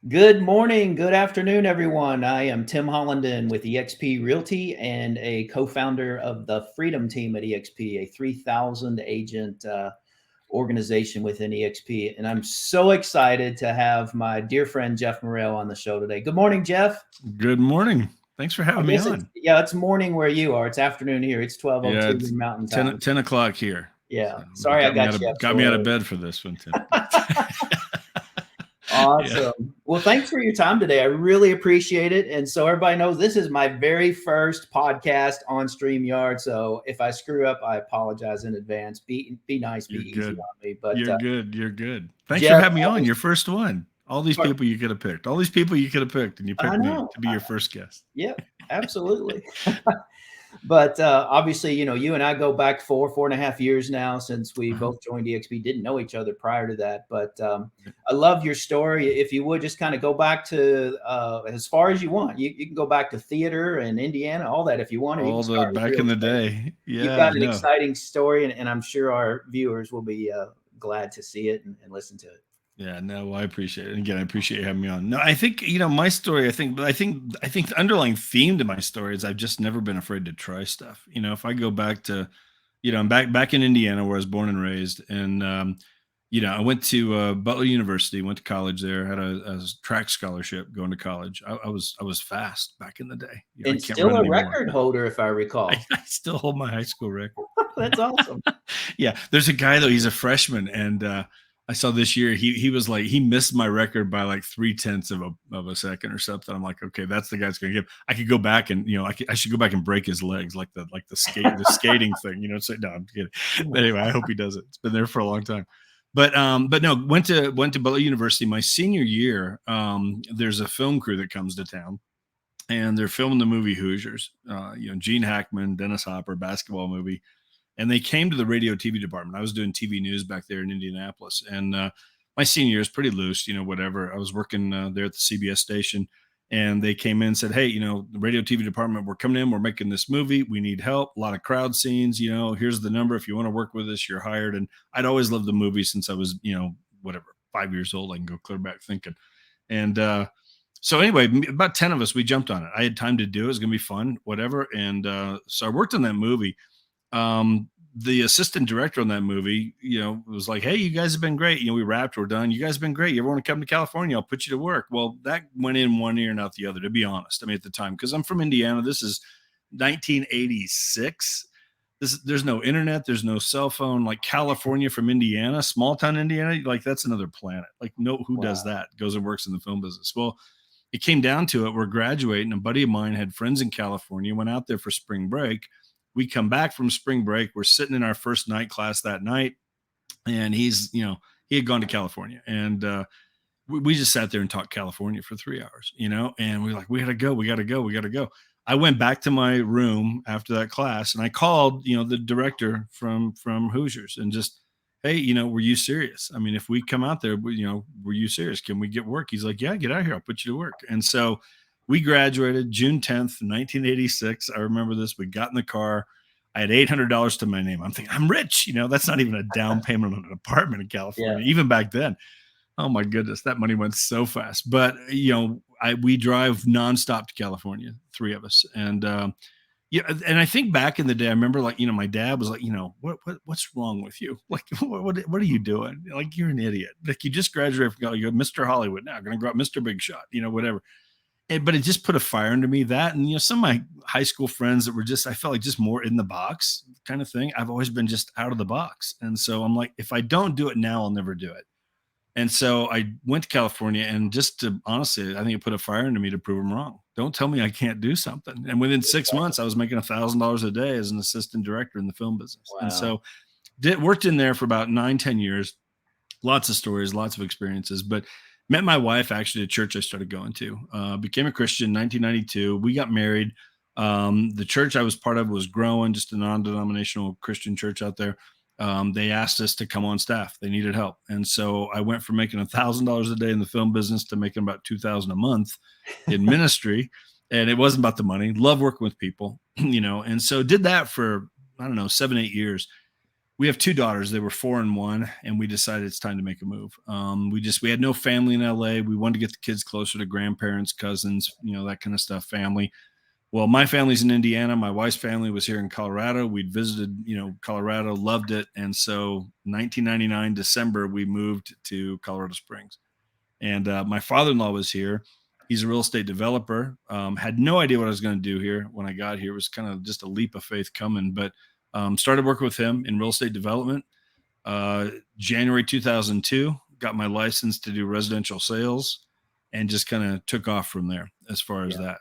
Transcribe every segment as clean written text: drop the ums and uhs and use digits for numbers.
Good morning, good afternoon, everyone. I am Tim Hollenden with eXp Realty and a co-founder of the Freedom Team at eXp, a 3,000 agent organization within eXp. And I'm so excited to have my dear friend Jeff Morrell on the show today. Good morning, Jeff. Good morning. Thanks for I having me guess on. it's morning where you are. It's afternoon here. It's Yeah, 12:02 it's in Mountain 10, Time. 10 o'clock here. Yeah. So you Sorry I got you up got so me out of early. bed for this one, Tim. Yeah. Awesome. Well, thanks for your time today. I really appreciate it. And so everybody knows this is my very first podcast on StreamYard. So if I screw up, I apologize in advance. Be nice, be You're easy good. on me. But You're good. You're good. Thanks for Jeff, having me on. Your first one. All these pardon- people you could have picked. All these people you could have picked, and you I picked me know. to be your first guest. Yep, absolutely. But obviously, you and I go back 4.5 years now since we Uh-huh. both joined EXP. Didn't know each other prior to that, but I love your story. If you would just kind of go back to as far as you want. You can go back to theater and Indiana, all that if you want, or you can All the start with back real in the estate. day. You've Yeah, got an no. exciting story, and I'm sure our viewers will be glad to see it and listen to it. Yeah, no, well, I appreciate it. And again, I appreciate you having me on. No, I think, my story, I think the underlying theme to my story is I've just never been afraid to try stuff. If I go back to, I'm back in Indiana where I was born and raised. And I went to Butler University, went to college there, had a track scholarship going to college. I was fast back in the day. I And can't still run a anymore. record holder, if I I, recall. I still hold my high school record. That's awesome. Yeah, there's a guy though. He's a freshman, and I saw this year he was like he missed my record by like 3/10 of a second or something. I'm like, okay, that's the guy's going to give. I could go back and I should go back and break his legs like the skating thing. So no, I'm kidding. But anyway, I hope he does it. It's been there for a long time. But no, went to Butler University my senior year. There's a film crew that comes to town, and they're filming the movie Hoosiers. Gene Hackman, Dennis Hopper, basketball movie, and they came to the radio TV department. I was doing TV news back there in Indianapolis, and my senior year is pretty loose, whatever. I was working there at the CBS station, and they came in and said, "Hey, the radio TV department, we're coming in, we're making this movie, we need help, a lot of crowd scenes. Here's the number. If you want to work with us, you're hired." And I'd always loved the movie since I was, whatever, 5 years old. I can go clear back thinking, and so anyway, about 10 of us, we jumped on it. I had time to do it. It was going to be fun, whatever. And so I worked on that movie. The assistant director on that movie, was like, "Hey, you guys have been great. We wrapped, we're done. You guys have been great. You ever want to come to California? I'll put you to work." Well, that went in one ear and out the other, to be honest. I mean, at the time, because I'm from Indiana, this is 1986. There's no internet, there's no cell phone. Like California from Indiana, small town Indiana, like that's another planet. Like, no, who does Wow. that? Goes and works in the film business. Well, it came down to it. We're graduating. A buddy of mine had friends in California, went out there for spring break. We come back from spring break. We're sitting in our first night class that night, and he had gone to California, and we just sat there and talked California for 3 hours, and we were like, we gotta go, we gotta go, we gotta go. I went back to my room after that class, and I called, the director from Hoosiers, and just, "Hey, were you serious? I mean, if we come out there, were you serious? Can we get work?" He's like, "Yeah, get out here. I'll put you to work." And so we graduated June 10th, 1986. I remember this. We got in the car. I had $800 to my name. I'm thinking, I'm rich. That's not even a down payment on an apartment in Yeah. California, even back then. Oh my goodness, that money went so fast. But we drive nonstop to California, three of us, and yeah. And I think back in the day, I remember like my dad was like, what's wrong with you? Like, what are you doing? Like, you're an idiot. Like, you just graduated from college, you go Mr. Hollywood now, going to go out Mr. Big Shot, whatever. But it just put a fire under me, that, and some of my high school friends that were just, I felt like just more in the box kind of thing. I've always been just out of the box, and so I'm like, if I don't do it now, I'll never do it. And so I went to California, and just to honestly, I think it put a fire into me to prove them wrong. Don't tell me I can't do something. And within 6 months, I was making $1,000 a day as an assistant director in the film business. And Wow. so worked in there for about 9-10 years. Lots of stories, lots of experiences, but met my wife actually at a church I started going to. Became a Christian in 1992. We got married. The church I was part of was growing, just a non-denominational Christian church out there. They asked us to come on staff. They needed help, and so I went from making $1,000 a day in the film business to making about $2,000 a month in ministry. And it wasn't about the money. Love working with people, and so did that for, I don't know, 7-8 years. We have two daughters. They were 4 and 1, and we decided it's time to make a move. We had no family in LA. We wanted to get the kids closer to grandparents, cousins, that kind of stuff, family. Well, my family's in Indiana. My wife's family was here in Colorado. We'd visited, Colorado, loved it. And so 1999, December, we moved to Colorado Springs. And my father-in-law was here. He's a real estate developer. Had no idea what I was going to do here when I got here. It was kind of just a leap of faith coming, but started working with him in real estate development. January 2002, got my license to do residential sales, and just kind of took off from there as far as that,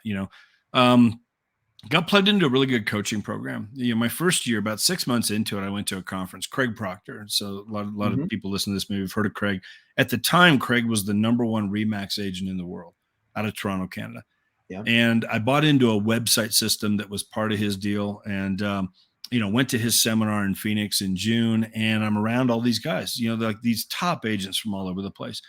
got plugged into a really good coaching program. My first year, about 6 months into it, I went to a conference, Craig Proctor. So a lot of people listening to this maybe have heard of Craig. At the time, Craig was the #1 RE/MAX agent in the world out of Toronto, Canada. Yeah. And I bought into a website system that was part of his deal, and went to his seminar in Phoenix in June, and I'm around all these guys, like these top agents from all over the place.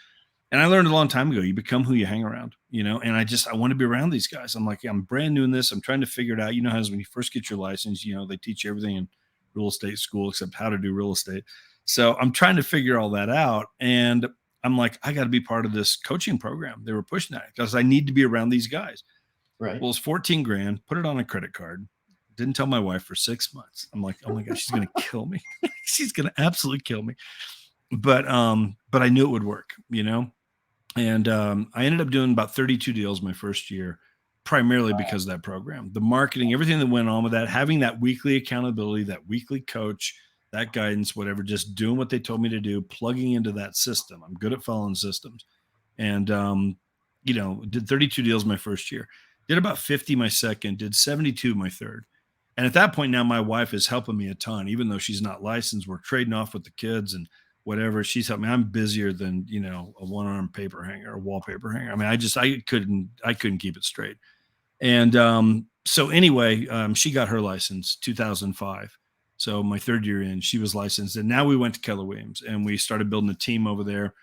And I learned a long time ago, you become who you hang around, and I want to be around these guys. I'm like, I'm brand new in this. I'm trying to figure it out. How when you first get your license, they teach you everything in real estate school except how to do real estate. So I'm trying to figure all that out. And I'm like, I got to be part of this coaching program. They were pushing that because I need to be around these guys. Right. Well, it's 14 grand, put it on a credit card. Didn't tell my wife for 6 months. I'm like, oh my gosh, she's going to kill me. She's going to absolutely kill me. But I knew it would work, And I ended up doing about 32 deals my first year, primarily because of that program. The marketing, everything that went on with that, having that weekly accountability, that weekly coach, that guidance, whatever, just doing what they told me to do, plugging into that system. I'm good at following systems. And, did 32 deals my first year. Did about 50 my second, did 72 my third. And at that point now, my wife is helping me a ton, even though she's not licensed. We're trading off with the kids and whatever. She's helping me. I'm busier than, a one-arm paper hanger, a wallpaper hanger. I mean, I couldn't keep it straight. And so anyway, she got her license 2005. So my third year in, she was licensed. And now we went to Keller Williams and we started building a team over there.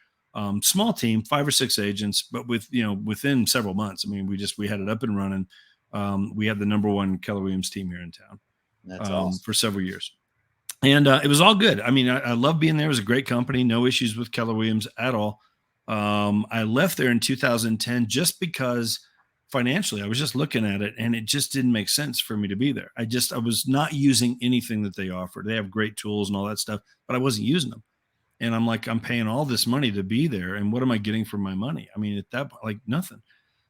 Small team, 5 or 6 agents, but within several months, I mean, we had it up and running. We had the #1 Keller Williams team here in town. That's awesome. For several years. And it was all good. I mean, I love being there. It was a great company. No issues with Keller Williams at all. I left there in 2010 just because financially I was just looking at it and it just didn't make sense for me to be there. I was not using anything that they offered. They have great tools and all that stuff, but I wasn't using them. And I'm like, I'm paying all this money to be there. And what am I getting for my money? I mean, at that point, like nothing.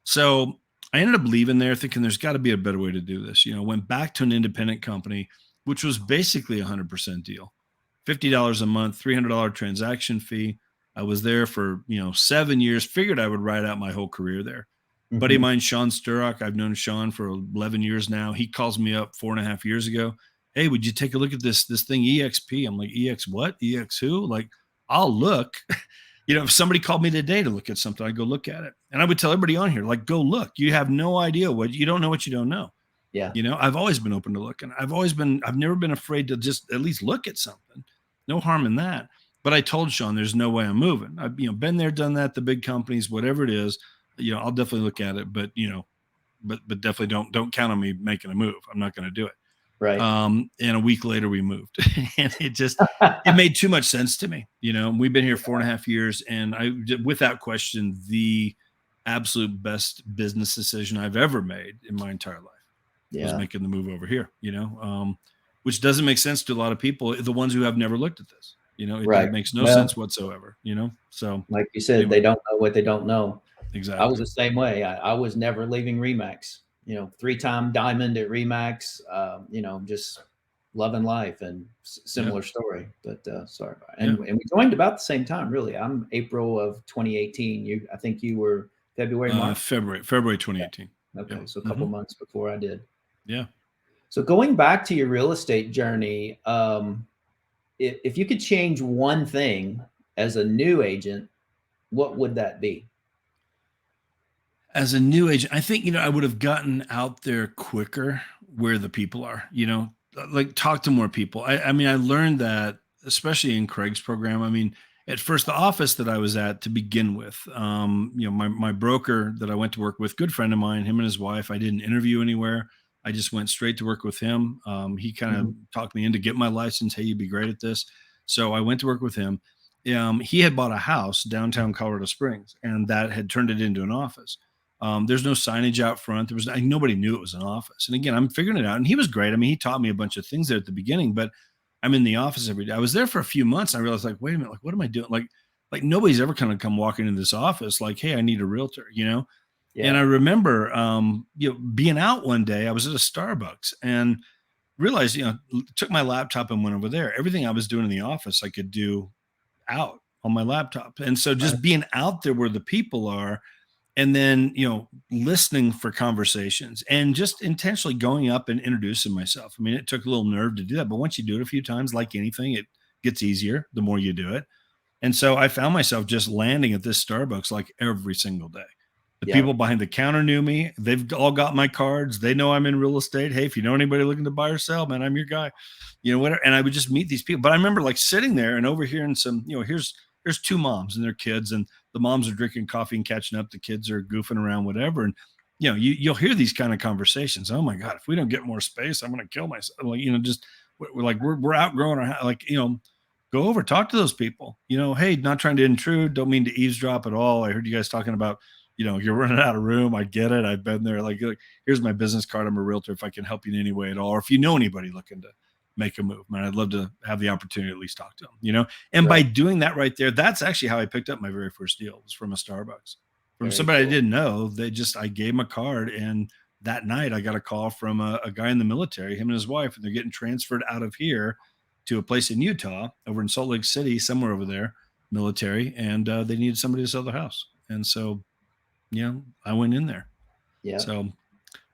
So I ended up leaving there thinking there's got to be a better way to do this. Went back to an independent company, which was basically a 100% deal, $50 a month, $300 transaction fee. I was there for, 7 years, figured I would ride out my whole career there. Mm-hmm. Buddy of mine, Sean Sturrock, I've known Sean for 11 years now. He calls me up 4.5 years ago. Hey, would you take a look at this thing, eXp? I'm like, EX what? EX who? Like, I'll look. If somebody called me today to look at something, I'd go look at it. And I would tell everybody on here, like, go look. You have no idea you don't know what you don't know. Yeah. I've always been open to looking. I've never been afraid to just at least look at something. No harm in that. But I told Sean, there's no way I'm moving. I've, been there, done that, the big companies, whatever it is, I'll definitely look at it, but, but definitely don't count on me making a move. I'm not going to do it. Right. And a week later we moved and it made too much sense to me. We've been here 4.5 years and without question, the absolute best business decision I've ever made in my entire life was making the move over here, which doesn't make sense to a lot of people, the ones who have never looked at this, it makes no sense whatsoever, so like you said, anyway. They don't know what they don't know. Exactly. I was the same way. I was never leaving RE/MAX. 3-time diamond at RE/MAX, just loving life and similar story, but sorry about it. And we joined about the same time, really. I'm April of 2018. I think you were February, March? February 2018. Okay. So a couple months before I did. Yeah. So going back to your real estate journey, if you could change one thing as a new agent, what would that be? As a new agent, I think, I would have gotten out there quicker where the people are, like talk to more people. I mean, I learned that, especially in Craig's program. I mean, at first, the office that I was at to begin with, my broker that I went to work with, good friend of mine, him and his wife, I didn't interview anywhere. I just went straight to work with him. He kind of talked me into getting my license. Hey, you'd be great at this. So I went to work with him. He had bought a house downtown Colorado Springs, and that had turned it into an office. There's no signage out front. There was nobody knew it was an office. And again, I'm figuring it out. And he was great. I mean, he taught me a bunch of things there at the beginning, but I'm in the office every day. I was there for a few months. And I realized, like, wait a minute, like, what am I doing? Like nobody's ever kind of come walking into this office like, hey, I need a realtor, you know? Yeah. And I remember, being out one day, I was at a Starbucks and realized, took my laptop and went over there. Everything I was doing in the office, I could do out on my laptop. And so just being out there where the people are, and then, listening for conversations and just intentionally going up and introducing myself. I mean, it took a little nerve to do that, but once you do it a few times, like anything, it gets easier the more you do it. And so I found myself just landing at this Starbucks like every single day. The people behind the counter knew me. They've all got my cards. They know I'm in real estate. Hey, if you know anybody looking to buy or sell, man, I'm your guy. Whatever. And I would just meet these people. But I remember like sitting there and overhearing some, here's two moms and their kids, and the moms are drinking coffee and catching up. The kids are goofing around, whatever. And you'll hear these kind of conversations. Oh my God, if we don't get more space, I'm going to kill myself. Like, we're outgrowing our, go over, talk to those people. Hey, not trying to intrude. Don't mean to eavesdrop at all. I heard you guys talking about, you're running out of room. I get it. I've been there. Like, here's my business card. I'm a realtor. If I can help you in any way at all, or if you know anybody looking to make a move, man, I'd love to have the opportunity to at least talk to them, and by doing that right there, that's actually how I picked up my very first deal. It was from a Starbucks, from somebody I didn't know. I gave them a card. And that night I got a call from a guy in the military, him and his wife, and they're getting transferred out of here to a place in Utah, over in Salt Lake City, somewhere over there, military. And they needed somebody to sell their house. And so, I went in there. Yeah. So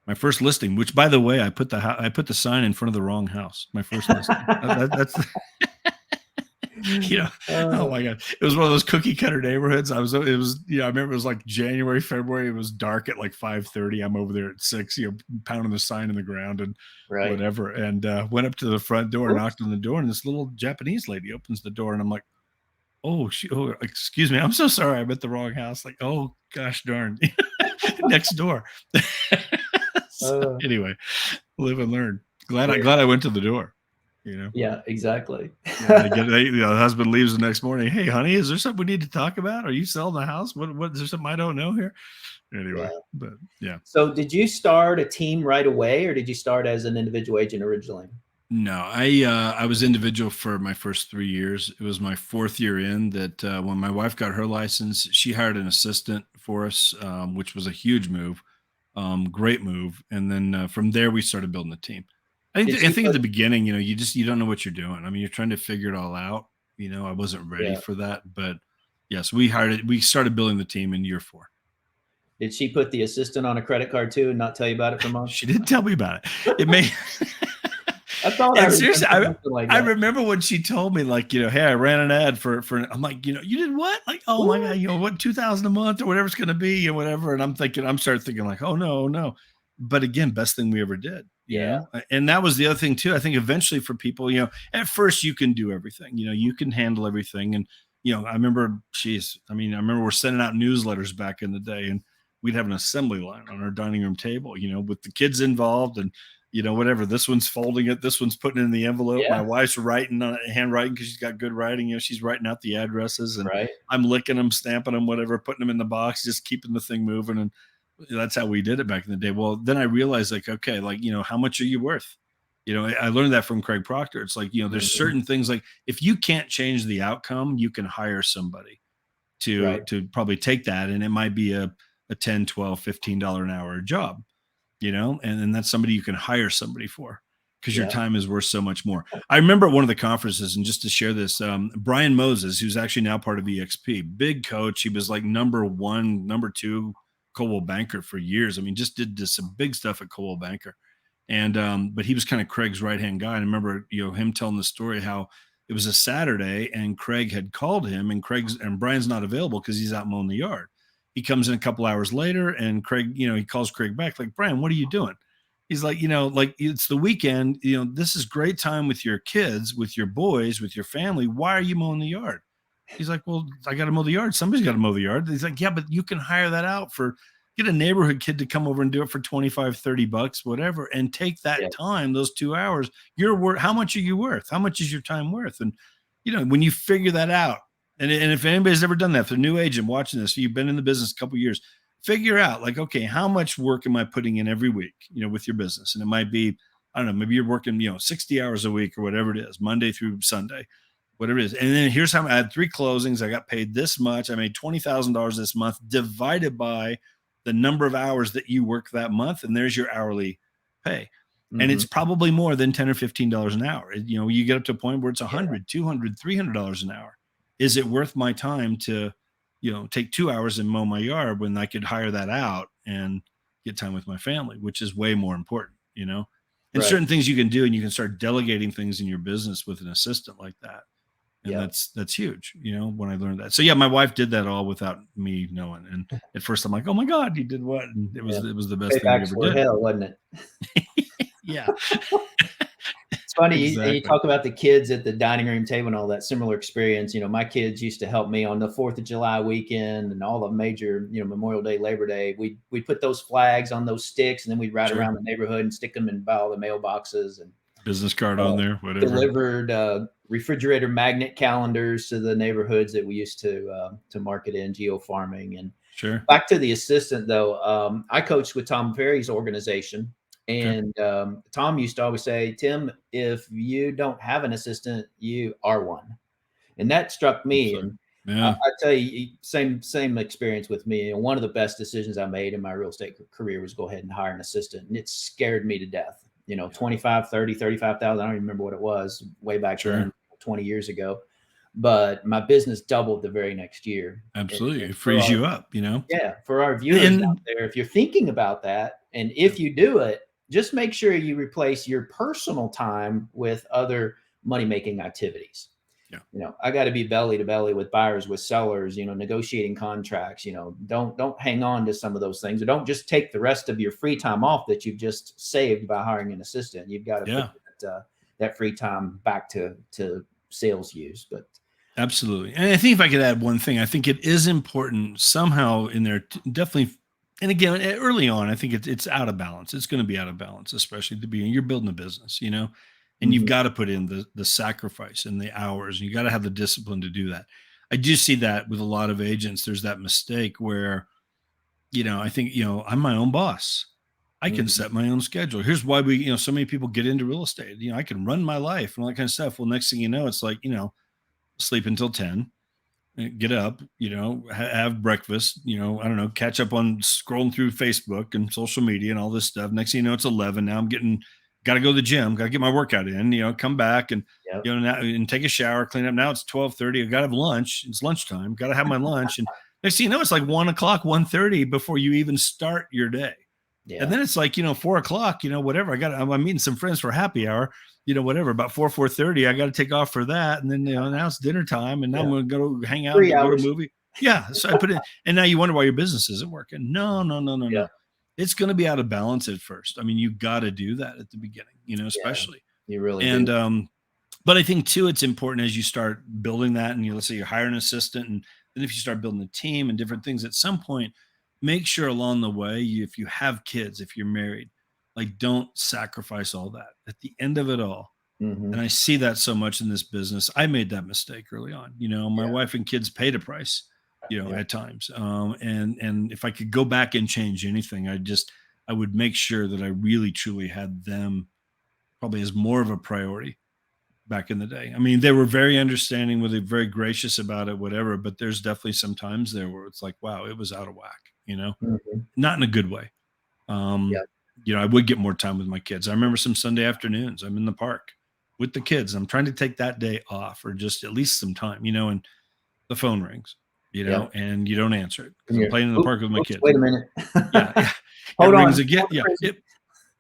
my first listing, which by the way, I put the sign in front of the wrong house. My first listing. That's oh my God. It was one of those cookie cutter neighborhoods. I remember it was like January, February. It was dark at like 5:30. I'm over there at 6, pounding the sign in the ground and whatever. And went up to the front door, knocked on the door, and this little Japanese lady opens the door, and I'm like, oh, excuse me, I'm so sorry, I'm at the wrong house. Like, oh gosh darn. Next door. So, anyway, live and learn. Glad I went to the door. Yeah, exactly. The husband leaves the next morning. Hey, honey, is there something we need to talk about? Are you selling the house? What is there something I don't know here? Anyway, but yeah. So did you start a team right away, or did you start as an individual agent originally? No, I was individual for my first 3 years. It was my 4th year in that when my wife got her license, she hired an assistant for us, which was a huge move, great move. And then from there, we started building the team. I think at the beginning, you don't know what you're doing. I mean, you're trying to figure it all out. I wasn't ready for that, but yes, we started building the team in year 4. Did she put the assistant on a credit card too and not tell you about it for months? She didn't tell me about it. It may. I thought seriously, I remember when she told me, like, hey, I ran an ad for, I'm like, you did what? Like, oh my God, what, $2,000 a month or whatever it's going to be and whatever. And I'm starting thinking like, oh no. But again, best thing we ever did. Yeah. And that was the other thing too. I think eventually for people, at first you can do everything, you can handle everything. And, I remember, we're sending out newsletters back in the day, and we'd have an assembly line on our dining room table, with the kids involved and, whatever. This one's folding it. This one's putting it in the envelope. Yeah. My wife's writing on it, handwriting, because she's got good writing. She's writing out the addresses, and I'm licking them, stamping them, whatever, putting them in the box, just keeping the thing moving. And that's how we did it back in the day. Well, then I realized, like, okay, like, how much are you worth? I learned that from Craig Proctor. It's like, there's certain things, like if you can't change the outcome, you can hire somebody to probably take that. And it might be a $10, $12, $15 an hour job. And that's somebody you can hire somebody for, because your time is worth so much more. I remember at one of the conferences, and just to share this, Brian Moses, who's actually now part of eXp, big coach. He was like number 1, number 2 Coldwell Banker for years. I mean, just did some big stuff at Coldwell Banker. And, but he was kind of Craig's right-hand guy. And I remember, him telling the story how it was a Saturday and Craig had called him, and Brian's not available because he's out mowing the yard. He comes in a couple hours later, and Craig, he calls Craig back, like, Brian, what are you doing? He's like, like, it's the weekend, this is great time with your kids, with your boys, with your family. Why are you mowing the yard? He's like, well, I got to mow the yard. Somebody's got to mow the yard. He's like, yeah, but you can hire that out for, get a neighborhood kid to come over and do it for 25, $30, whatever, and take Yeah. that time, those 2 hours. You're worth, how much are you worth? How much is your time worth? And, when you figure that out, and if anybody's ever done that, if they're a new agent watching this, you've been in the business a couple of years, figure out like, okay, how much work am I putting in every week, with your business? And it might be, I don't know, maybe you're working, 60 hours a week or whatever it is, Monday through Sunday, whatever it is. And then here's how I had 3 closings. I got paid this much. I made $20,000 this month divided by the number of hours that you work that month. And there's your hourly pay. And it's probably more than $10 or $15 an hour. You get up to a point where it's $100, $200, $300 an hour. Is it worth my time to, take 2 hours and mow my yard when I could hire that out and get time with my family, which is way more important, and Right. certain things you can do, and you can start delegating things in your business with an assistant like that. And Yeah. that's huge, when I learned that. So yeah, my wife did that all without me knowing. And at first I'm like, oh my God, you did what? And it was the best thing we Paybacks ever were did. hell, wasn't it? Yeah. It's funny, Exactly. you talk about the kids at the dining room table and all that similar experience. My kids used to help me on the 4th of July weekend and all the major, Memorial Day, Labor Day. We'd put those flags on those sticks, and then we'd ride Sure. around the neighborhood and stick them in all the mailboxes and Business card on there, whatever. delivered refrigerator magnet calendars to the neighborhoods that we used to market in, geo farming. And Sure. back to the assistant though, I coached with Tom Ferry's organization. And Tom used to always say, Tim, if you don't have an assistant, you are one. And that struck me. And Yeah. I tell you, same experience with me. And one of the best decisions I made in my real estate career was go ahead and hire an assistant. And it scared me to death. 25, 30, 35,000. I don't even remember what it was way back then, 20 years ago. But my business doubled the very next year. Absolutely. It frees you up, Yeah. For our viewers out there, if you're thinking about that, and if you do it, just make sure you replace your personal time with other money-making activities. Yeah. I got to be belly to belly with buyers, with sellers, negotiating contracts, don't hang on to some of those things, or don't just take the rest of your free time off that you've just saved by hiring an assistant. You've got to put that free time back to sales use. But absolutely. And I think if I could add one thing, I think it is important somehow in there, definitely. And again, early on, I think it's out of balance. It's going to be out of balance, especially at the beginning. You're building a business, and you've got to put in the sacrifice and the hours, and you got to have the discipline to do that. I do see that with a lot of agents. There's that mistake where, I think, I'm my own boss. I can set my own schedule. Here's why we, so many people get into real estate. I can run my life and all that kind of stuff. Well, next thing you know, it's like, sleep until 10. Get up, have breakfast, I don't know, catch up on scrolling through Facebook and social media and all this stuff. Next thing you know, it's 11. Now I'm got to go to the gym, got to get my workout in, come back and, now, and take a shower, clean up. Now it's 12:30. I got to have lunch. It's lunchtime. Got to have my lunch. And next thing you know, it's like 1 o'clock, 1:30 before you even start your day. Yeah. And then it's like, 4 o'clock, whatever. I'm meeting some friends for happy hour, whatever, about 4:30, I got to take off for that. And then, now it's dinner time, and now I'm going to go hang out, and go to a movie. Yeah. So I put it, and now you wonder why your business isn't working. No. It's going to be out of balance at first. I mean, you got to do that at the beginning, especially. You really do. But I think too, it's important as you start building that, and let's say you hire an assistant, and then if you start building a team and different things, at some point, make sure along the way, if you have kids, if you're married, like, don't sacrifice all that at the end of it all. And I see that so much in this business. I made that mistake early on. My wife and kids paid a price, at times. And if I could go back and change anything, I would make sure that I really truly had them probably as more of a priority back in the day. I mean, they were very understanding, were very gracious about it, whatever, but there's definitely some times there where it's like, wow, it was out of whack, not in a good way. I would get more time with my kids. I remember some Sunday afternoons, I'm in the park with the kids. I'm trying to take that day off, or just at least some time, and the phone rings, and you don't answer it because I'm playing in the park with my kids. Wait a minute. Yeah. Hold it on. rings again.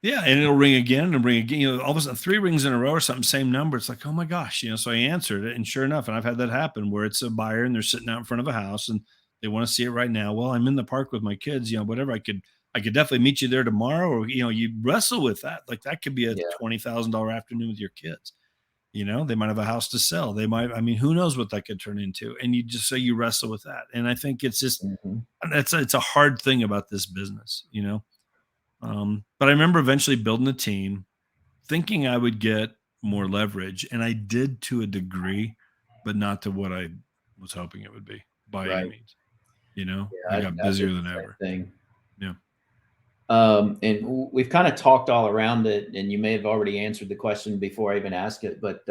Yeah. And it'll ring again and ring again. All of a sudden 3 rings in a row or something, same number. It's like, oh my gosh, so I answered it. And sure enough, and I've had that happen where it's a buyer and they're sitting out in front of a house and they want to see it right now. Well, I'm in the park with my kids, whatever. I could definitely meet you there tomorrow, or, you wrestle with that. Like, that could be a $20,000 afternoon with your kids. They might have a house to sell. They might, I mean, who knows what that could turn into? And you wrestle with that. And I think it's just, Mhm. it's a hard thing about this business, but I remember eventually building a team thinking I would get more leverage. And I did to a degree, but not to what I was hoping it would be by any Right. means. I Yeah, got I did busier than the same ever. thing. Yeah. And we've kind of talked all around it, and you may have already answered the question before I even ask it, but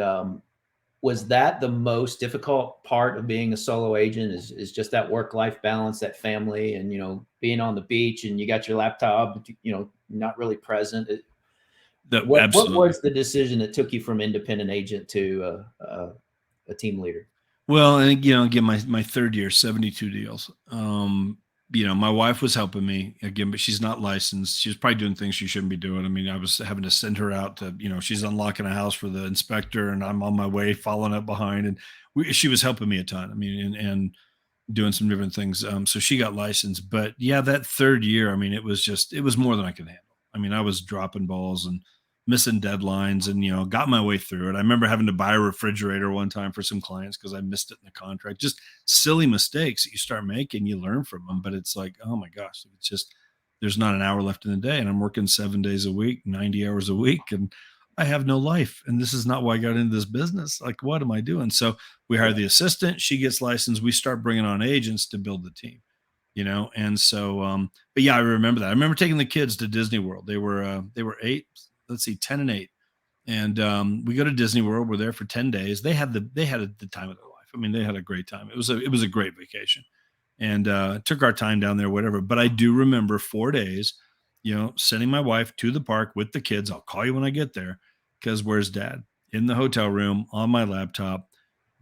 was that the most difficult part of being a solo agent is just that work-life balance, that family, and, being on the beach and you got your laptop, not really present. What Absolutely. was the decision that took you from independent agent to a team leader? Well, and again, my third year, 72 deals. My wife was helping me again, but she's not licensed. She was probably doing things she shouldn't be doing. I mean, I was having to send her out to, she's unlocking a house for the inspector, and I'm on my way following up behind. And she was helping me a ton. I mean, and doing some different things. So she got licensed, but yeah, that third year, I mean, it was more than I could handle. I mean, I was dropping balls and missing deadlines and, got my way through it. I remember having to buy a refrigerator one time for some clients because I missed it in the contract. Just silly mistakes that you start making, you learn from them. But it's like, oh my gosh, it's just, there's not an hour left in the day and I'm working 7 days a week, 90 hours a week. And I have no life. And this is not why I got into this business. Like, what am I doing? So we hire the assistant, she gets licensed. We start bringing on agents to build the team, And so, but yeah, I remember that. I remember taking the kids to Disney World. They were 8, let's see, 10 and 8. And we go to Disney World. We're there for 10 days. They had the time of their life. I mean, they had a great time. It was a great vacation, and took our time down there, whatever. But I do remember 4 days, sending my wife to the park with the kids. I'll call you when I get there, because where's dad? In the hotel room on my laptop,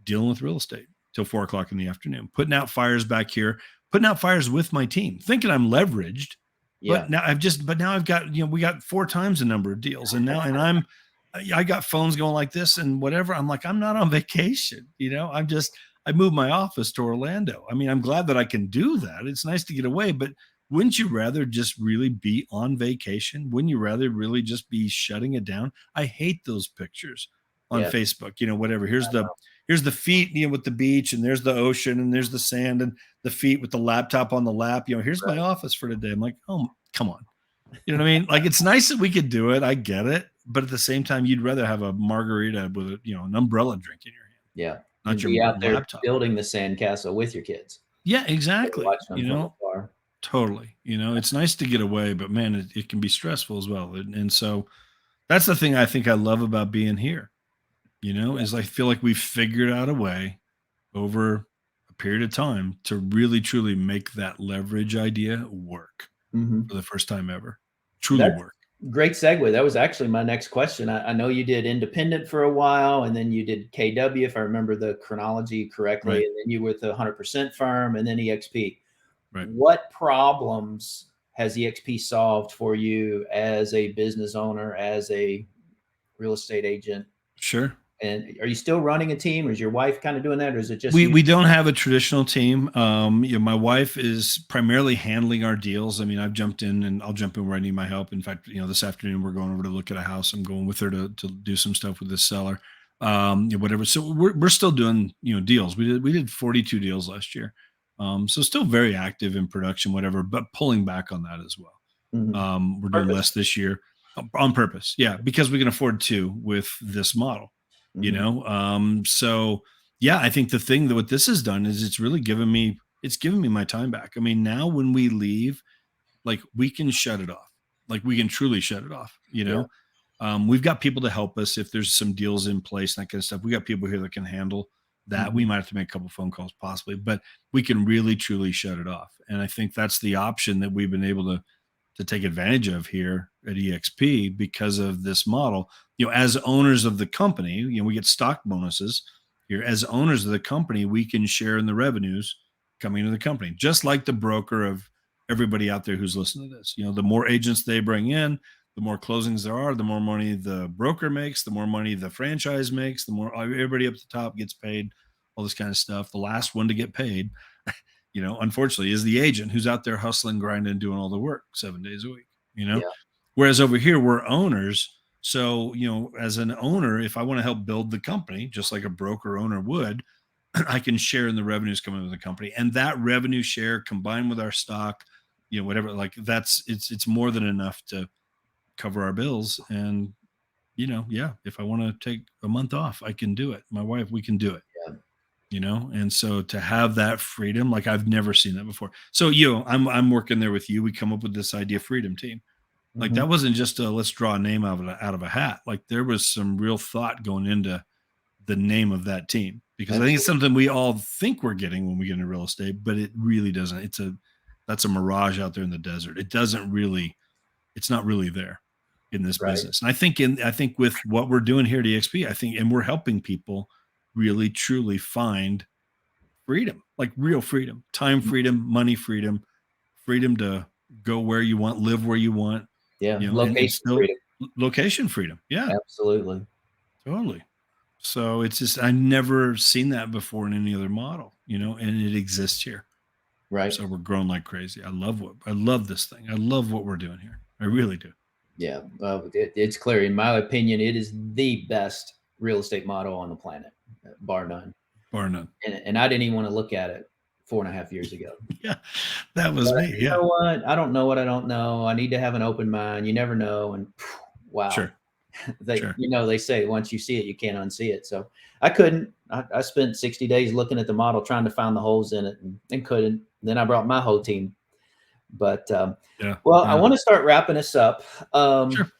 dealing with real estate till 4 o'clock in the afternoon, putting out fires back here, putting out fires with my team, thinking I'm leveraged. Yeah. But now I've got, we got 4 times the number of deals. And I got phones going like this and whatever. I'm like, I'm not on vacation. I moved my office to Orlando. I mean, I'm glad that I can do that. It's nice to get away, but wouldn't you rather just really be on vacation? Wouldn't you rather really just be shutting it down? I hate those pictures on Yeah. Facebook, whatever. Here's the feet, with the beach, and there's the ocean, and there's the sand, and the feet with the laptop on the lap. Here's my Right. office for today. I'm like, oh, come on. You know what I mean? Like, it's nice that we could do it. I get it. But at the same time, you'd rather have a margarita with an umbrella drink in your hand, Yeah. not And your be out there laptop. building the sandcastle with your kids. Yeah, They're exactly. watching them from afar. Totally. It's nice to get away, but man, it can be stressful as well. And so that's the thing I think I love about being here, is I feel like we've figured out a way over a period of time to really truly make that leverage idea work Mhm. for the first time ever. Truly That's work. great segue. That was actually my next question. I know you did independent for a while, and then you did KW, if I remember the chronology correctly, Right. and then you were with the 100% firm, and then eXp. Right. What problems has eXp solved for you as a business owner, as a real estate agent? Sure. And are you still running a team, or is your wife kind of doing that, or is it just you? We don't have a traditional team. My wife is primarily handling our deals. I mean, I've jumped in and I'll jump in where I need my help. In fact, this afternoon we're going over to look at a house. I'm going with her to do some stuff with the seller, whatever. So we're still doing, deals. We did 42 deals last year. So still very active in production, whatever, but pulling back on that as well. Mhm. We're doing Purpose. less this year on purpose. Yeah. Because we can afford to with this model, Mhm. So yeah, I think the thing that what this has done is it's given me my time back. I mean, now when we leave, like, we can shut it off. Like, we can truly shut it off, Yeah. We've got people to help us if there's some deals in place and that kind of stuff. We got people here that can handle that. We Mhm. might have to make a couple phone calls possibly, but we can really truly shut it off. And I think that's the option that we've been able to take advantage of here at eXp because of this model. As owners of the company, we get stock bonuses here. As owners of the company, we can share in the revenues coming to the company, just like the broker of everybody out there who's listening to this. The more agents they bring in, the more closings there are, the more money the broker makes, the more money the franchise makes, the more everybody up at the top gets paid, all this kind of stuff. The last one to get paid, unfortunately, is the agent who's out there hustling, grinding, doing all the work 7 days a week. Yeah. Whereas over here, we're owners. So, as an owner, if I want to help build the company, just like a broker owner would, I can share in the revenues coming with the company, and that revenue share combined with our stock, whatever, like it's more than enough to cover our bills. And, yeah, if I want to take a month off, I can do it. My wife, we can do it, and so to have that freedom, like I've never seen that before. So, I'm working there with you. We come up with this idea freedom team. Like Mhm. that wasn't just a let's draw a name out of a hat. Like there was some real thought going into the name of that team, because I think it's Absolutely. something we all think we're getting when we get into real estate, but it really doesn't. That's a mirage out there in the desert. It's not really there in this Right. business. And I think with what we're doing here at EXP, and we're helping people really truly find freedom, like real freedom, time freedom, money freedom, freedom to go where you want, live where you want, Yeah. and Location still freedom. location freedom. Yeah, Absolutely. totally. So it's just, I never seen that before in any other model, and it exists here. Right. So we're growing like crazy. I love this thing. I love what we're doing here. I really do. Yeah. It's clear, in my opinion, it is the best real estate model on the planet, bar none. Bar none. And I didn't even want to look at it 4.5 years ago. Yeah, that was But me. you Yeah, know what? I don't know what I don't know. I need to have an open mind. You never know. And wow, sure, sure. they say once you see it, you can't unsee it. So I couldn't. I spent 60 days looking at the model, trying to find the holes in it, and couldn't. Then I brought my whole team. But Yeah, well, I yeah, want to start wrapping this up. sure.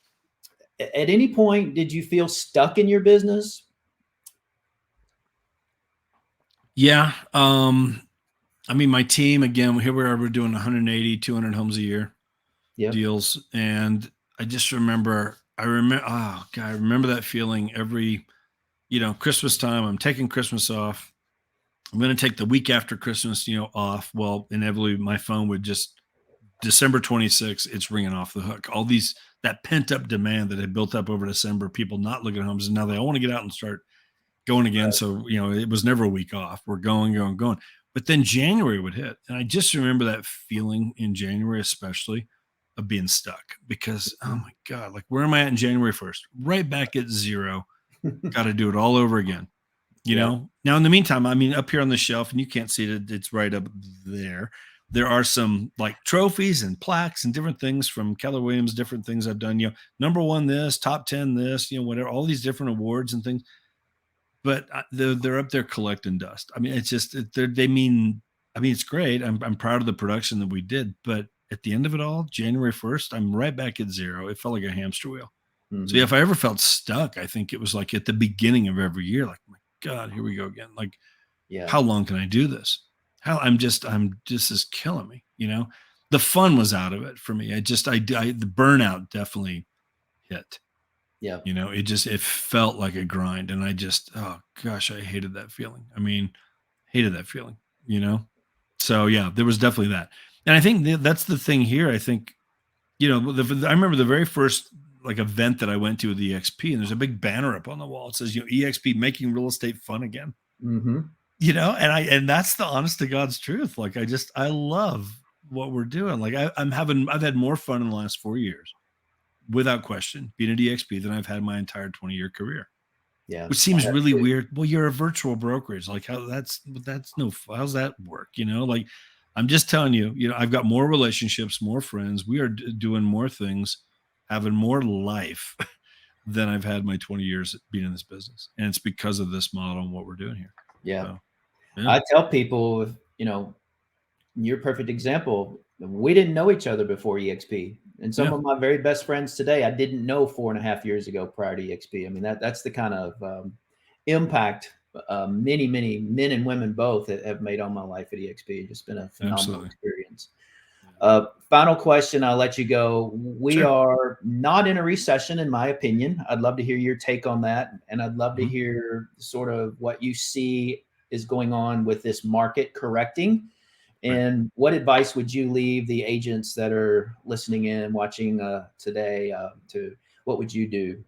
At any point, did you feel stuck in your business? Yeah. I mean, my team, again, here we are, we're doing 180, 200 homes a year Yep. deals. And I just oh God, I remember that feeling every, Christmas time. I'm taking Christmas off. I'm going to take the week after Christmas, off. Well, inevitably my phone would just, December 26th, it's ringing off the hook. That pent up demand that had built up over December, people not looking at homes. And now they all want to get out and start going again. So, it was never a week off. We're going, going, going. But then January would hit. And I just remember that feeling in January, especially of being stuck, because, oh my God, like where am I at in January 1st? Right back at zero. Got to do it all over again. Yep. Now in the meantime, I mean, up here on the shelf, and you can't see it, it's right up there. There are some like trophies and plaques and different things from Keller Williams, different things I've done, number one, this, top 10, this, whatever, all these different awards and things. But they're up there collecting dust. I mean, it's just it's great. I'm proud of the production that we did, but at the end of it all, January 1st, I'm right back at zero. It felt like a hamster wheel. So yeah, Hmm. if I ever felt stuck, I think it was like at the beginning of every year, like, my God, here we go again. Like, Yeah. how long can I do this? This is killing me. The fun was out of it for me. The burnout definitely hit. Yeah. It felt like a grind, and oh gosh, I hated that feeling. I mean, hated that feeling, you know? So yeah, there was definitely that. And I think that's the thing here. I think, I remember the very first like event that I went to with EXP, and there's a big banner up on the wall. It says, EXP making real estate fun again, Hmm. and that's the honest to God's truth. Like, I love what we're doing. Like I've had more fun in the last 4 years, without question, being at EXP than I've had my entire 20-year career, Yeah. which seems really weird. Well, you're a virtual brokerage. Like, how's that work? Like, I'm just telling you, I've got more relationships, more friends. We are doing more things, having more life than I've had my 20 years being in this business. And it's because of this model and what we're doing here. Yeah. So, yeah, I tell people, you're a perfect example. We didn't know each other before EXP. And some yeah, of my very best friends today, I didn't know 4.5 years ago prior to EXP. I mean, that's the kind of impact many, many men and women both have made on my life at EXP. It's just been a phenomenal absolutely. experience. Final question, I'll let you go. We Sure. are not in a recession, in my opinion. I'd love to hear your take on that. And I'd love to Mhm. hear sort of what you see is going on with this market correcting. Right. And what advice would you leave the agents that are listening in, watching today? To what would you do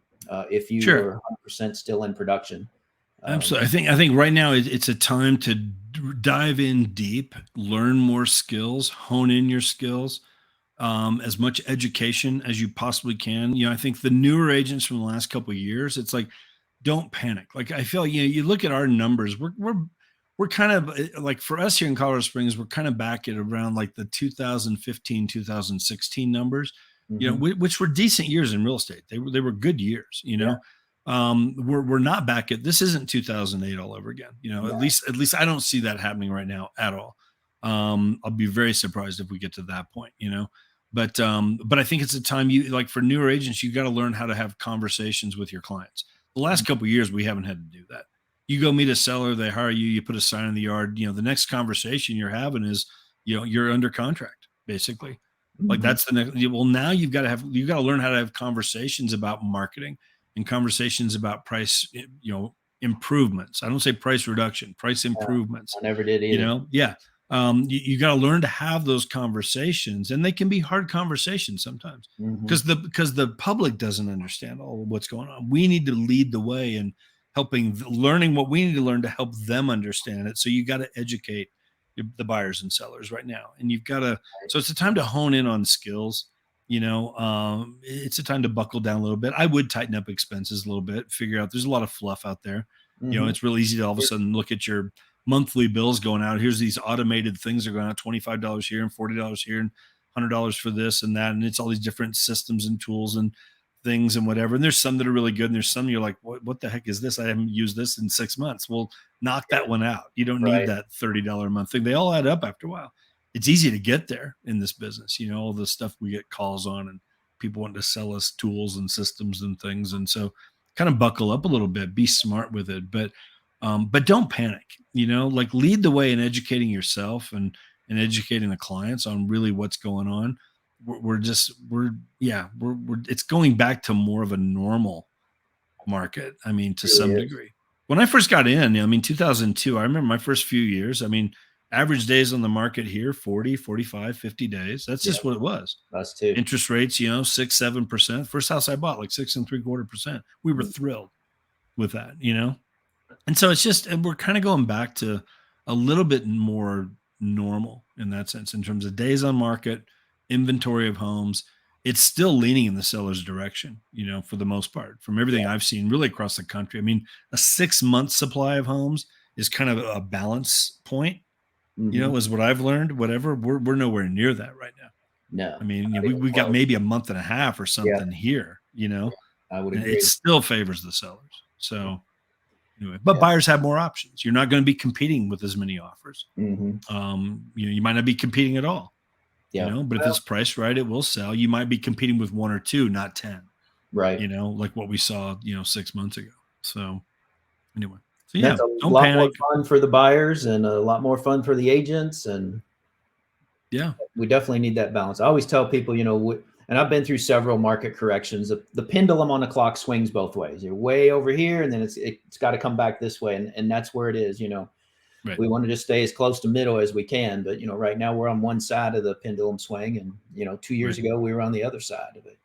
if you Sure. were 100% still in production? Absolutely. I think right now it's a time to dive in deep, learn more skills, hone in your skills. as much education as you possibly can. I think the newer agents from the last couple of years, it's like, don't panic. Like, I feel, you look at our numbers, we're kind of like, for us here in Colorado Springs, we're kind of back at around like the 2015, 2016 numbers, Hmm. which were decent years in real estate. They were good years, Yeah. we're not back at, this isn't 2008 all over again. No. At least I don't see that happening right now at all. I'll be very surprised if we get to that point, but I think it's a time, you like, for newer agents, you got to learn how to have conversations with your clients. The last couple of years, we haven't had to do that. You go meet a seller, they hire you, you put a sign in the yard. The next conversation you're having is, you're under contract, basically. Like, Hmm. that's the next. Well, now you got to learn how to have conversations about marketing and conversations about price, improvements. I don't say price reduction, price Yeah, improvements. I never did either. Yeah. You got to learn to have those conversations, and they can be hard conversations sometimes, Hmm. because the public doesn't understand all of what's going on. We need to lead the way in learning what we need to learn to help them understand it. So you got to educate the buyers and sellers right now, and you've got to. So it's a time to hone in on skills. It's a time to buckle down a little bit. I would tighten up expenses a little bit, figure out, there's a lot of fluff out there. Hmm. It's real easy to all of a sudden look at your monthly bills going out. Here's these automated things that are going out, $25 here and $40 here and $100 for this and that. And it's all these different systems and tools and things and whatever. And there's some that are really good. And there's some you're like, what the heck is this? I haven't used this in 6 months. Well, knock Yeah. that one out. You don't need Right. that $30 a month thing. They all add up after a while. It's easy to get there in this business. All the stuff we get calls on, and people want to sell us tools and systems and things. And so kind of buckle up a little bit, be smart with it, but don't panic, like, lead the way in educating yourself and educating the clients on really what's going on. It's going back to more of a normal market. I mean, to It really some is. degree. When I first got in, 2002, I remember my first few years. I mean, average days on the market here, 40, 45, 50 days. That's Yeah, just what it was. us too. Interest rates, 6-7%. First house I bought, like 6.75%. We were Mhm. thrilled with that. And so it's just, and we're kind of going back to a little bit more normal in that sense, in terms of days on market, inventory of homes. It's still leaning in the seller's direction, for the most part, from everything Yeah. I've seen really across the country. I mean, a 6 month supply of homes is kind of a balance point, Hmm. is what I've learned. Whatever, we're nowhere near that right now. No, I mean, not even we got close. maybe a month and a half or Yeah, something here, I would and it agree. still favors the sellers. So anyway, but Yeah. buyers have more options. You're not going to be competing with as many offers. Hmm. You might not be competing at all, Yeah. but if Well, it's priced right, it will sell. You might be competing with one or two, not 10, right. like what we saw, 6 months ago. So anyway, so And yeah, that's a don't lot more panic. fun for the buyers and a lot more fun for the agents. And Yeah. we definitely need that balance. I always tell people, and I've been through several market corrections. The pendulum on the clock swings both ways. You're way over here, and then it's got to come back this way, and that's where it is. Right. We want to just stay as close to middle as we can, but right now we're on one side of the pendulum swing, and 2 years Right. ago we were on the other side of it.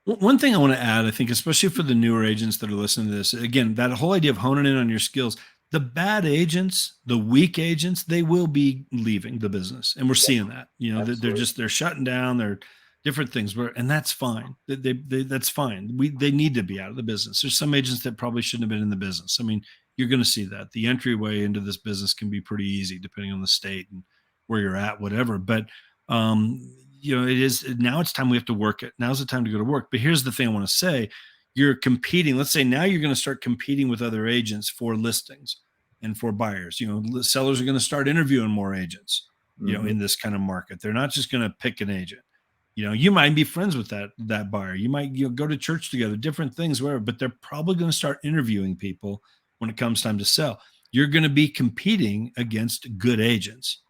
One thing I want to add, I think, especially for the newer agents that are listening to this, again, that whole idea of honing in on your skills, the bad agents, the weak agents, they will be leaving the business. And we're Yeah, seeing that, absolutely. they're shutting down, they're different things and that's fine. That's fine. They need to be out of the business. There's some agents that probably shouldn't have been in the business. I mean, you're going to see that the entryway into this business can be pretty easy depending on the state and where you're at, whatever. But, it is, now it's time we have to work it. Now's the time to go to work. But here's the thing I want to say. You're competing. Let's say now you're going to start competing with other agents for listings and for buyers. Sellers are going to start interviewing more agents, Hmm. in this kind of market. They're not just going to pick an agent. You might be friends with that buyer. You might go to church together, different things, whatever, but they're probably going to start interviewing people when it comes time to sell. You're going to be competing against good agents.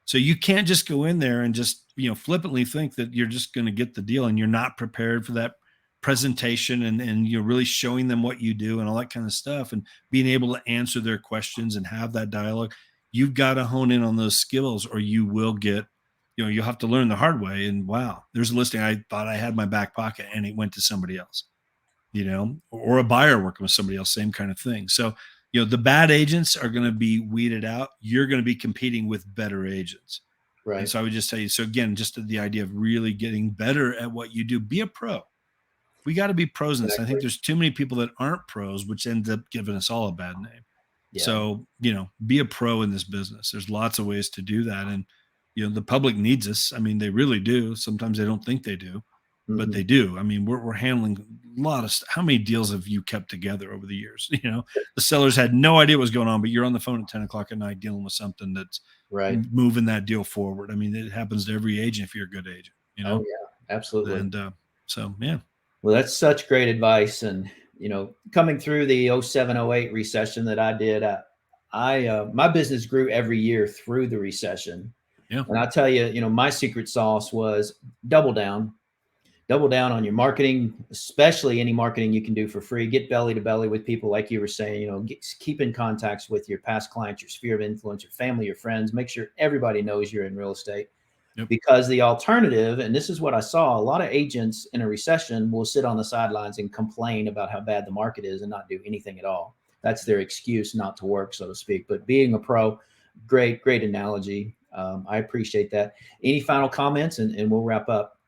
So you can't just go in there and just, flippantly think that you're just going to get the deal, and you're not prepared for that presentation and you're really showing them what you do and all that kind of stuff and being able to answer their questions and have that dialogue. You've got to hone in on those skills, or you will get, you'll have to learn the hard way. And wow, there's a listing I thought I had in my back pocket and it went to somebody else, or a buyer working with somebody else, same kind of thing. So, the bad agents are going to be weeded out. You're going to be competing with better agents. Right. And so I would just tell you, so again, just the idea of really getting better at what you do, be a pro. We got to be pros in this. I think there's too many people that aren't pros, which ends up giving us all a bad name. Yeah. So, be a pro in this business. There's lots of ways to do that. And, the public needs us. I mean, they really do. Sometimes they don't think they do, but they do. I mean, we're handling a lot of how many deals have you kept together over the years? The sellers had no idea what was going on, but you're on the phone at 10 o'clock at night dealing with something that's right, moving that deal forward. I mean, it happens to every agent if you're a good agent, Oh yeah, absolutely. And so, yeah. Well, that's such great advice. And, coming through the 07, 08 recession that I did, my business grew every year through the recession. Yeah. And I'll tell you, my secret sauce was double down on your marketing, especially any marketing you can do for free. Get belly to belly with people, like you were saying, keep in contacts with your past clients, your sphere of influence, your family, your friends. Make sure everybody knows you're in real estate. Yep. Because the alternative, and this is what I saw, a lot of agents in a recession will sit on the sidelines and complain about how bad the market is and not do anything at all. That's their excuse not to work, so to speak. But being a pro, great analogy. I appreciate that. Any final comments, and we'll wrap up?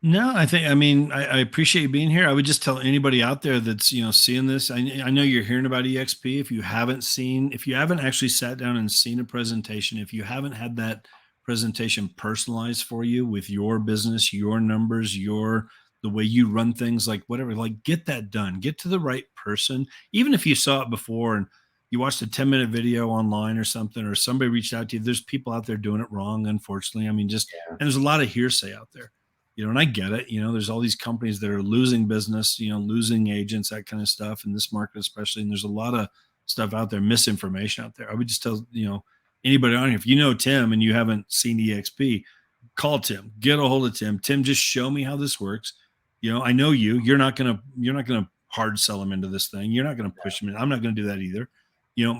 No, I I appreciate you being here. I would just tell anybody out there that's, seeing this. I know you're hearing about eXp. If you haven't actually sat down and seen a presentation, if you haven't had that presentation personalized for you with your business, your numbers, the way you run things, like whatever, like get that done, get to the right person. Even if you saw it before and you watched a 10-minute video online or something, or somebody reached out to you, there's people out there doing it wrong, unfortunately. I mean, and there's a lot of hearsay out there, and I get it. There's all these companies that are losing business, losing agents, that kind of stuff in this market, especially. And there's a lot of stuff out there, misinformation out there. I would just tell, anybody on here, if you know Tim and you haven't seen eXp, call Tim, get a hold of Tim. Tim, just show me how this works. I know you're not going to hard sell him into this thing. You're not going to push him in. I'm not going to do that either.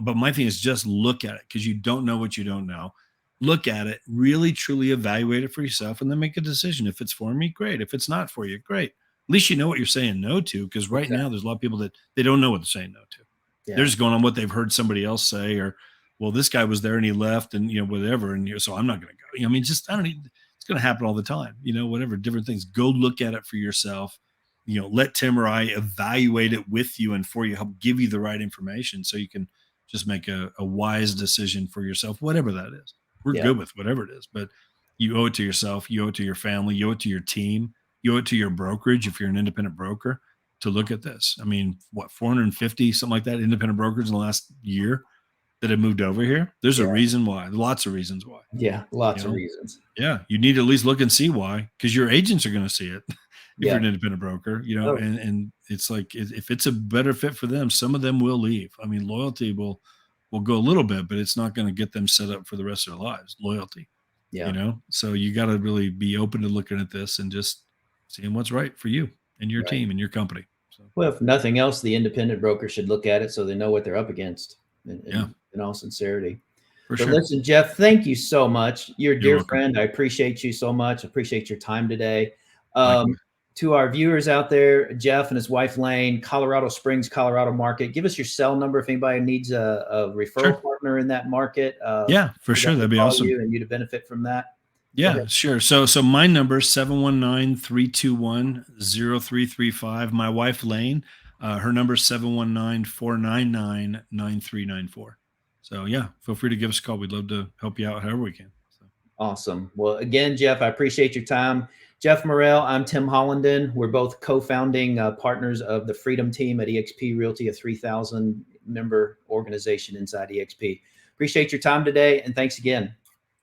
But my thing is just look at it, because you don't know what you don't know. Look at it, really, truly evaluate it for yourself, and then make a decision. If it's for me, great. If it's not for you, great. At least you know what you're saying no to, because right now there's a lot of people that they don't know what they're saying no to. Yeah. They're just going on what they've heard somebody else say, or, well, this guy was there and he left, and, whatever. And so I'm not going to go. I mean, just, I don't need, it's going to happen all the time, whatever, different things. Go look at it for yourself. Let Tim or I evaluate it with you and for you, help give you the right information so you can just make a wise decision for yourself, whatever that is. We're good with whatever it is, but you owe it to yourself, you owe it to your family, you owe it to your team, you owe it to your brokerage if you're an independent broker to look at this. I mean, 450, something like that, independent brokers in the last year that have moved over here. There's a reason why, lots of reasons why. Yeah, lots of reasons. Yeah, you need to at least look and see why, because your agents are going to see it if you're an independent broker, and it's like, if it's a better fit for them, some of them will leave. I mean, loyalty will go a little bit, but it's not going to get them set up for the rest of their lives. Loyalty, so you got to really be open to looking at this and just seeing what's right for you and your team and your company. So, well, if nothing else, the independent broker should look at it so they know what they're up against. In all sincerity. But listen, Jeff, thank you so much. You're a dear friend. I appreciate you so much. I appreciate your time today. To our viewers out there, Jeff and his wife, Lane, Colorado Springs, Colorado market. Give us your cell number if anybody needs a referral partner in that market. Yeah, for sure. That'd be awesome. And you to benefit from that. Yeah, sure. So my number is 719-321-0335. My wife, Lane, her number is 719-499-9394. So yeah, feel free to give us a call. We'd love to help you out however we can. So. Awesome. Well, again, Jeff, I appreciate your time. Jeff Morrell, I'm Tim Hollenden. We're both co-founding partners of the Freedom Team at eXp Realty, a 3,000 member organization inside eXp. Appreciate your time today, and thanks again.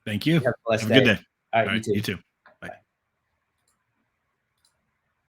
Thank you. Have a blessed Have a good day. All right, you too. You too.